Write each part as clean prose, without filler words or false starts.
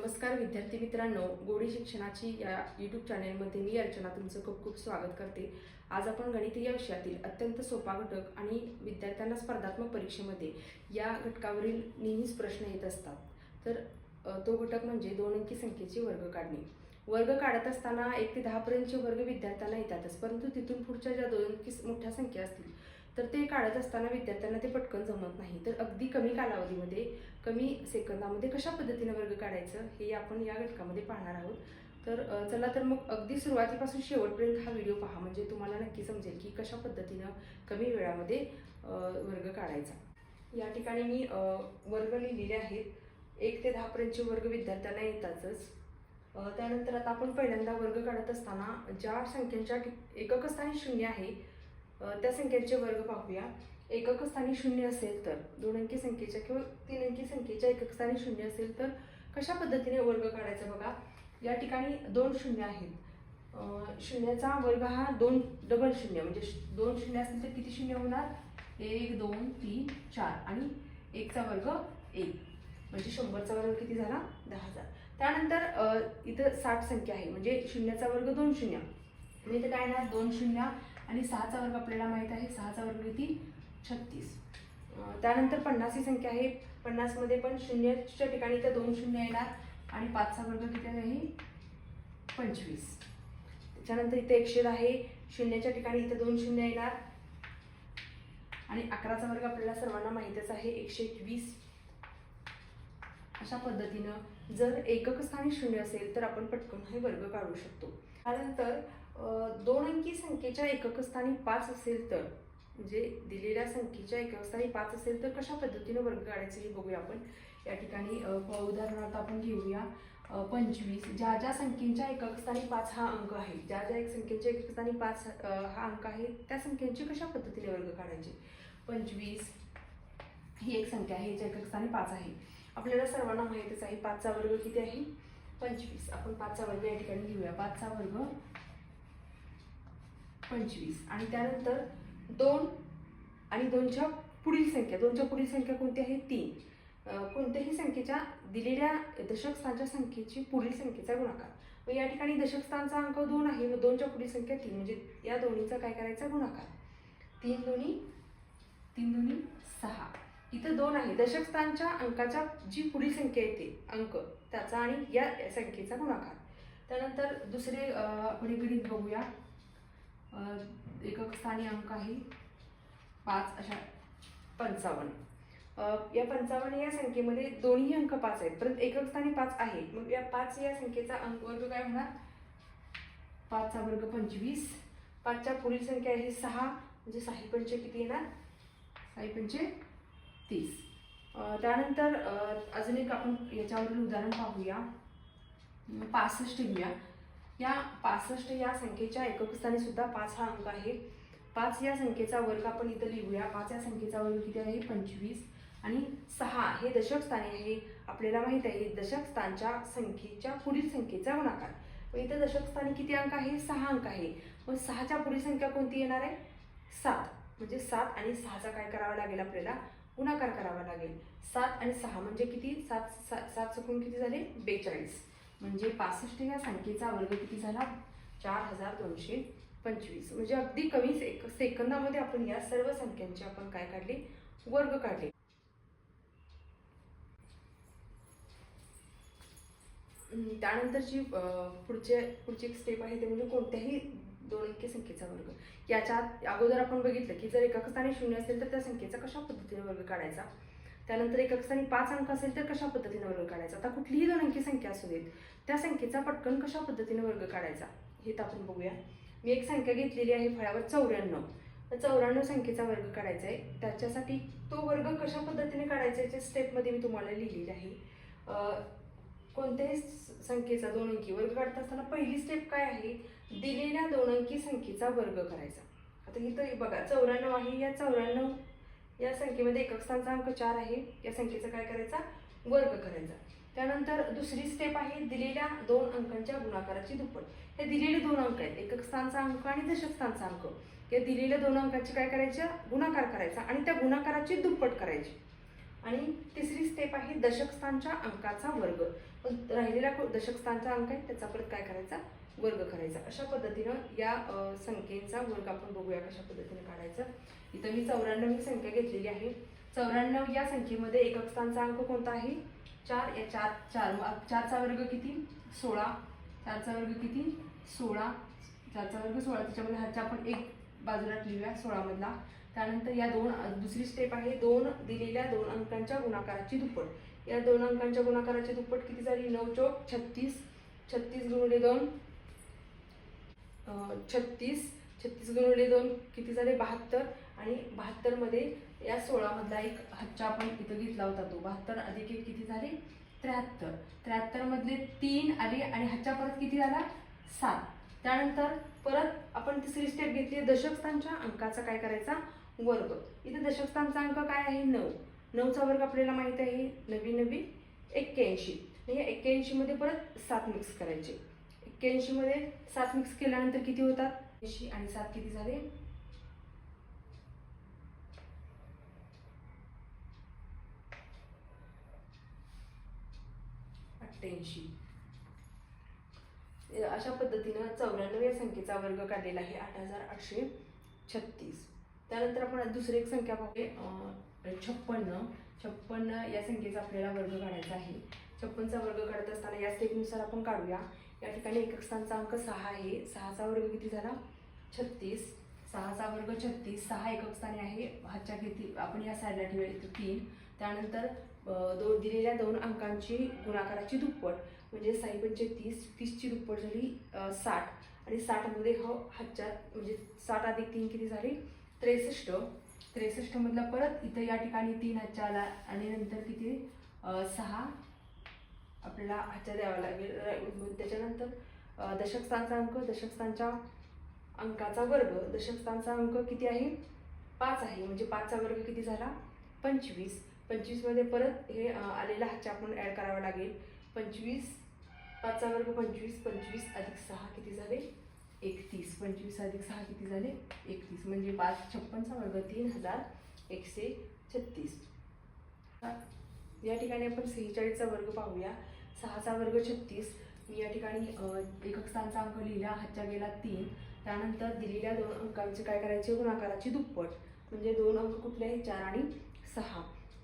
नमस्कार विद्यार्थी मित्रांनो, गोडी शिक्षणाची या यूट्यूब चॅनेलमध्ये मी अर्चना तुमचं खूप खूप स्वागत करते। आज आपण गणित या विषयातील अत्यंत सोपा घटक आणि विद्यार्थ्यांना स्पर्धात्मक परीक्षेमध्ये या घटकावरील नेहमीच प्रश्न येत असतात। तर तो घटक म्हणजे 2 अंकी संख्येचे वर्ग काढणे। वर्ग काढत असताना 1 ते 10 पर्यंतचे वर्ग विद्यार्थ्यांना येतातच, परंतु तिथून पुढच्या ज्या 2 अंकी मोठ्या संख्या असतील तर ते काढत असताना विद्यार्थ्यांना ते पटकन जमत नाही। तर अगदी कमी कालावधीमध्ये कमी सेकंदामध्ये कशा पद्धतीने वर्ग काढायचं हे आपण या घटकामध्ये पाहणार आहोत। तर चला तर मग अगदी सुरुवातीपासून शेवटपर्यंत हा व्हिडिओ पहा, म्हणजे तुम्हाला नक्की समजेल की कशा पद्धतीने कमी वेळामध्ये वर्ग काढायचा। या ठिकाणी मी वर्ग लिहिलेले आहेत। 1 ते 10 पर्यंतचे वर्ग विद्यार्थ्यांना येतातच। त्यानंतर आता आपण पहिल्यांदा वर्ग काढत असताना ज्या संख्यांच्या एकक स्थानी 0 आहे त्या संख्यांचे वर्ग पाहूया। एकक स्थानी 0 असेल तर 2 अंकी संख्येच्या किंवा 3 अंकी संख्येच्या एकक स्थानी 0 असेल तर कशा पद्धतीने वर्ग काढायचा बघा। या ठिकाणी 2 शून्य आहेत। शून्याचा वर्ग हा 2 डबल शून्य, म्हणजे 2 शून्य असतील तर किती शून्य होणार? 1 2 3 4 आणि 1 चा वर्ग 1, म्हणजे 100 चा वर्ग किती झाला? 10,000। त्यानंतर इथं 60 संख्या आहे, म्हणजे शून्याचा वर्ग 2 शून्य, म्हणजे इथं काय ना 2 शून्य आणि 6 चा वर्ग आपल्याला माहित आहे, 6 चा वर्ग किती? 36। त्यानंतर 50 ही संख्या आहे। 50 मध्ये पण शून्याच्या ठिकाणी इथं 2 शून्य येणार आणि 5 चा वर्ग किती आहे? 25। त्याच्यानंतर इथे 110 आहे। शून्याच्या ठिकाणी इथं 2 शून्य येणार आणि 11 चा वर्ग आपल्याला सर्वांना माहितच आहे, 121। अशा पद्धतीनं जर एकक स्थानी 0 असेल तर आपण पटकन हे वर्ग काढू शकतो। त्यानंतर 2 अंकी संख्येच्या एकक स्थानी 5 असेल तर, म्हणजे दिलेल्या संख्येच्या एकक स्थानी 5 असेल तर कशा पद्धतीने वर्ग काढायचे हे बघूया आपण। या ठिकाणी उदाहरणार्थ आपण घेऊया 25। ज्या ज्या संख्येच्या एकक स्थानी 5 हा अंक आहे, ज्या ज्या एक संख्येच्या एकक स्थानी 5 हा अंक आहे त्या संख्येचे कशा पद्धतीने वर्ग काढायचे। 25 ही एक संख्या आहे ज्या एकक स्थानी 5 आहे। आपल्याला सर्वांना माहितच आहे 5 चा वर्ग किती आहे? 25। आपण 5 चा वर्ग या ठिकाणी लिहूया। 5 चा वर्ग 25 आणि त्यानंतर 2 आणि 2च्या पुढील संख्या, 2च्या पुढील संख्या कोणती आहे? 3। कोणत्याही संख्येच्या दिलेल्या दशक स्थानच्या संख्येची पुढील संख्येचा गुणाकार। मग या ठिकाणी दशक स्थानचा अंक 2 आहे व 2च्या पुढील संख्या 3, म्हणजे या दोन्हीचा काय करायचा? गुणाकार। 3 दोन्ही 6। इथं 2 आहे, दशक स्थानच्या अंकाच्या जी पुढील संख्या येते अंक त्याचा आणि या संख्येचा गुणाकार। त्यानंतर दुसरे आपण गणित बघूया। एकक स्थानी अंक आहे 5, अशा 55। या 55 या संख्येमध्ये दोन्ही अंक 5 आहेत, परंतु एकक स्थानी 5 आहे। मग या 5 या संख्येचा अंक वर्ग काय होणार? 5 चा वर्ग 25। 5 च्या पुढील संख्या आहे 6, म्हणजे 6 पंचे किती येणार? 6 पंचे 30। त्यानंतर अजून एक आपण याच्यावरील उदाहरण पाहूया। 65 घेऊया। या 65 या संख्येच्या एकक स्थानी सुद्धा 5 हा अंक आहे। 5 या संख्येचा वर्ग आपण इथं लिहूया। 5 या संख्येचा वर्ग किती आहे? 25 आणि 6 हे दशक स्थानी आहे। आपल्याला माहित आहे दशक स्थानच्या संख्येच्या पुढील संख्येचा गुणाकार। मग इथं दशक स्थानी किती अंक आहे? 6 अंक आहे। मग 6 च्या पुढील संख्या कोणती येणार आहे? 7, म्हणजे 7 आणि 6 चा काय करावा लागेल? आपल्याला गुणाकार करावा लागेल। 7 आणि 6 म्हणजे किती? 7 चुकून किती झाले? 42, म्हणजे 65 या संख्येचा वर्ग किती झाला? 4225। म्हणजे अगदी कमी सेकंदामध्ये आपण या सर्व संख्यांचे आपण काय काढले? वर्ग काढले। त्यानंतरची पुढची एक स्टेप आहे ते म्हणजे कोणत्याही 2 अंकी संख्येचा वर्ग। याच्या अगोदर आपण बघितलं की जर एकक स्थानी 0 असेल तर त्या संख्येचा कशा पद्धतीने वर्ग काढायचा। त्यानंतर एकक स्थानी 5 अंक असेल तर कशा पद्धतीने वर्ग काढायचा। आता कुठलीही 2 अंकी संख्या असू देत त्या संख्येचा पटकन कशा पद्धतीने वर्ग काढायचा हे तर आपण बघूया। मी एक संख्या घेतलेली आहे फळ्यावर 94। तर 94 संख्येचा वर्ग काढायचा आहे। त्याच्यासाठी तो वर्ग कशा पद्धतीने काढायचा याच्या स्टेपमध्ये मी तुम्हाला लिहिलेली आहे। कोणत्याही संख्येचा 2 अंकी वर्ग काढत असताना पहिली स्टेप काय आहे? दिलेल्या 2 अंकी संख्येचा वर्ग करायचा। आता इथं बघा 94 आहे, या 94 या संख्येमध्ये एकक स्थानचा अंक 4 आहे, या संख्येचा काय करायचा? वर्ग करायचा। त्यानंतर दुसरी स्टेप आहे दिलेल्या 2 अंकांच्या गुणाकाराची दुप्पट। हे दिलेले 2 अंक आहेत, एकक स्थानचा अंक आणि दशक स्थानचा अंक। या दिलेल्या 2 अंकांची काय करायचं? गुणाकार करायचा आणि त्या गुणाकाराची दुप्पट करायची। आणि तिसरी स्टेप आहे दशक स्थानच्या अंकाचा वर्ग। पण राहिलेला दशक स्थानचा अंक आहे त्याचा परत काय करायचा, वर्ग करायचा. अशा पद्धतीनं या संख्येचा वर्ग आपण बघूया कशा पद्धतीने काढायचं. इथं मी 94 ही संख्या घेतलेली आहे. 94 या संख्येमध्ये एकक स्थानचा अंक कोणता आहे, 4. या 4चा वर्ग किती, 16. 4चा वर्ग किती, 16. 4चा वर्ग 16. त्याच्यामध्ये हातच्या आपण एक बाजूला ठेवूया 16 मधला. त्यानंतर या दुसरी स्टेप आहे, दिलेल्या 2 अंकांच्या गुणाकाराची दुप्पट. या 2 अंकांच्या गुणाकाराची दुप्पट किती झाली, 9 चौक 36. 36 गुणिले 2 36. 36 गुणिले 2 किती झाले, 72. आणि 72 मध्ये या 16 मधला एक हातच्या आपण इथं घेतला होता तो 72 अधिक 1 किती झाले, 73. 73 मधले 3 आले आणि हातच्या परत किती झाला, 7. त्यानंतर परत आपण तिसरी स्टेप घेतली, दशक स्थानच्या अंकाचा काय करायचा, वर्ग. इथे दशक स्थानचा अंक काय आहे, 9. 9चा वर्ग आपल्याला माहित आहे, 9 81. या 81 मध्ये परत 7 मिक्स करायचे. 81 मध्ये 7 मिक्स केल्यानंतर किती होतात, 80 आणि 7 किती झाले, 88. अशा पद्धतीनं 94 या संख्येचा वर्ग काढलेला आहे 8836. त्यानंतर आपण दुसरी एक संख्या पाहूया, 56 या संख्येचा आपल्याला वर्ग काढायचा आहे. 56चा वर्ग काढत असताना या स्टेपनुसार आपण काढूया. या ठिकाणी एकक स्थानचा अंक 6 आहे. 6चा वर्ग किती झाला, 36. 6चा वर्ग 36. 6 एकक स्थानी आहे, हातच्या किती आपण या साईडला ठेवूया, इथं 3. त्यानंतर दिलेल्या 2 अंकांची गुणाकाराची दुप्पट म्हणजे 6 पंचे 30. 30ची दुप्पट झाली 60. आणि 60 मध्ये हातच्या म्हणजे 60 अधिक 3 किती झाली, 63. 63 मधला परत इथं या ठिकाणी 3 हातच्या आला आणि नंतर किती 6 आपल्याला हातच्या द्यावा लागेल. त्याच्यानंतर दशक स्थानचा अंक, दशक स्थानच्या अंकाचा वर्ग. दशक स्थानचा अंक किती आहे, 5 आहे. म्हणजे 5चा वर्ग किती झाला, 25. 25 मध्ये परत हे आलेला हातच्या आपण ऍड करावा लागेल. 25. 5चा वर्ग 25. 25 अधिक 6 किती झाले, 31. 25 अधिक 6 किती झाले, 31. म्हणजे 56चा वर्ग 3136. या ठिकाणी आपण 46चा वर्ग पाहूया. 6चा वर्ग 36. मी या ठिकाणी एकक स्थानचा अंक लिहिला, हातच्या गेला 3. त्यानंतर दिलेल्या 2 अंकांचे काय करायचे, गुणाकाराची दुप्पट. म्हणजे 2 अंक कुठले आहेत, 4 आणि 6.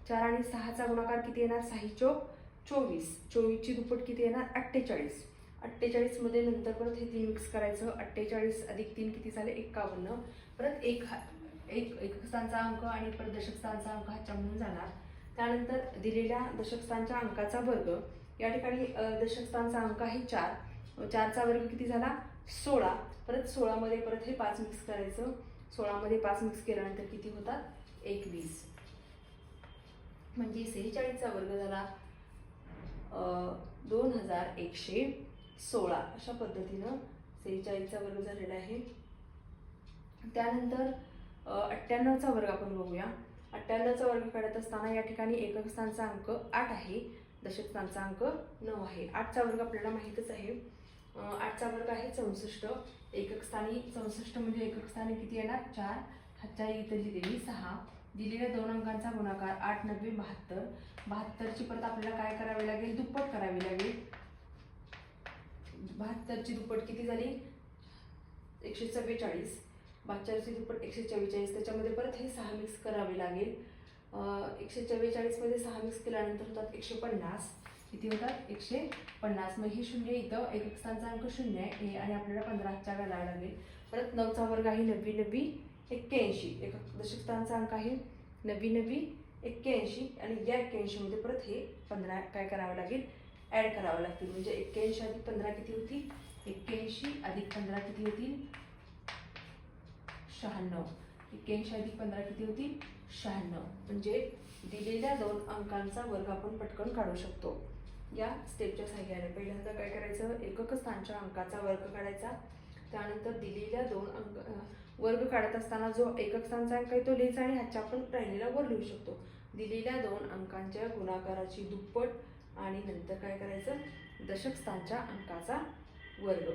4 आणि 6चा गुणाकार किती येणार, 6 चौक 24. 24ची दुप्पट किती येणार, 48. 48 मध्ये नंतर परत हे 3 मिक्स करायचं. 48 अधिक 3 किती झाले, 51. परत एक एकक स्थानचा अंक आणि परत दशक स्थानचा अंक हातच्या म्हणून जाणार. त्यानंतर दिलेल्या दशक स्थानच्या अंकाचा वर्ग. या ठिकाणी दशक स्थानचा अंक आहे 4. 4चा वर्ग किती झाला, 16. परत 16 मध्ये परत हे 5 मिक्स करायचं. 16 मध्ये 5 मिक्स केल्यानंतर किती होतात, 21. म्हणजे 46चा वर्ग झाला 2116. अशा पद्धतीनं 46चा वर्ग झालेला आहे. त्यानंतर 98चा वर्ग आपण बघूया. 98चा वर्ग काढत असताना या ठिकाणी एकक स्थानचा अंक 8 आहे, दशक स्थानचा अंक 9 आहे. 8चा वर्ग आपल्याला माहीतच आहे. 8चा वर्ग आहे 64. एकक स्थानी 64 म्हणजे एकक स्थानी किती येणार, 4. हातच्या इथं लिहिलेली 6. दिलेल्या 2 अंकांचा गुणाकार 8 9 72. 72ची परत आपल्याला काय करावे लागेल, दुप्पट करावी लागेल. 72ची दुप्पट किती झाली, 144. 72ची दुप्पट 144. त्याच्यामध्ये परत हे 6 मिक्स करावे लागेल. 144 मध्ये 6 मिक्स केल्यानंतर होतात 150. किती होतात, 150. मग हे 0 इथं एकक स्थानचा अंक 0 आहे आणि आपल्याला 15च्या घालावा लागेल. परत 9चा वर्ग आहे 90 90 81. एकक दशक स्थानचा अंक आहे 90 90 81. आणि या 81 मध्ये परत हे 15 काय करावं लागेल, ऍड करावं लागतील. म्हणजे 81 अधिक 15 किती होती, 81 अधिक 15 किती होती, 96. 81 अधिक 15 किती होती, 96. म्हणजे दिलेल्या 2 अंकांचा वर्ग आपण पटकन काढू शकतो या स्टेपच्या सहाय्याने. पहिल्यांदा काय करायचं, एकक स्थानच्या अंकाचा वर्ग काढायचा. त्यानंतर दिलेल्या 2 अंक वर्ग काढत असताना जो एकक स्थानचा अंक आहे तो लिहायचा आणि ह्याच्या आपण राहिलेला वर लिहू शकतो. दिलेल्या 2 अंकांच्या गुणाकाराची दुप्पट आणि नंतर काय करायचं, दशक स्थानच्या अंकाचा वर्ग.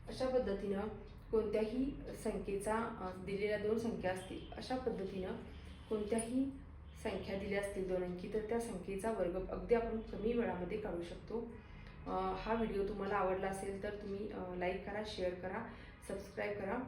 अशा पद्धतीनं कोणत्याही संख्येचा दिलेल्या 2 संख्या असतील, अशा पद्धतीनं कोणत्याही संख्या दिल्या असतील 2 अंकी, तर त्या संख्येचा वर्ग अगदी आपण कमी वेळामध्ये काढू शकतो. हा व्हिडिओ तुम्हाला आवडला असेल तर तुम्ही लाईक करा, शेअर करा, सबस्क्राईब करा.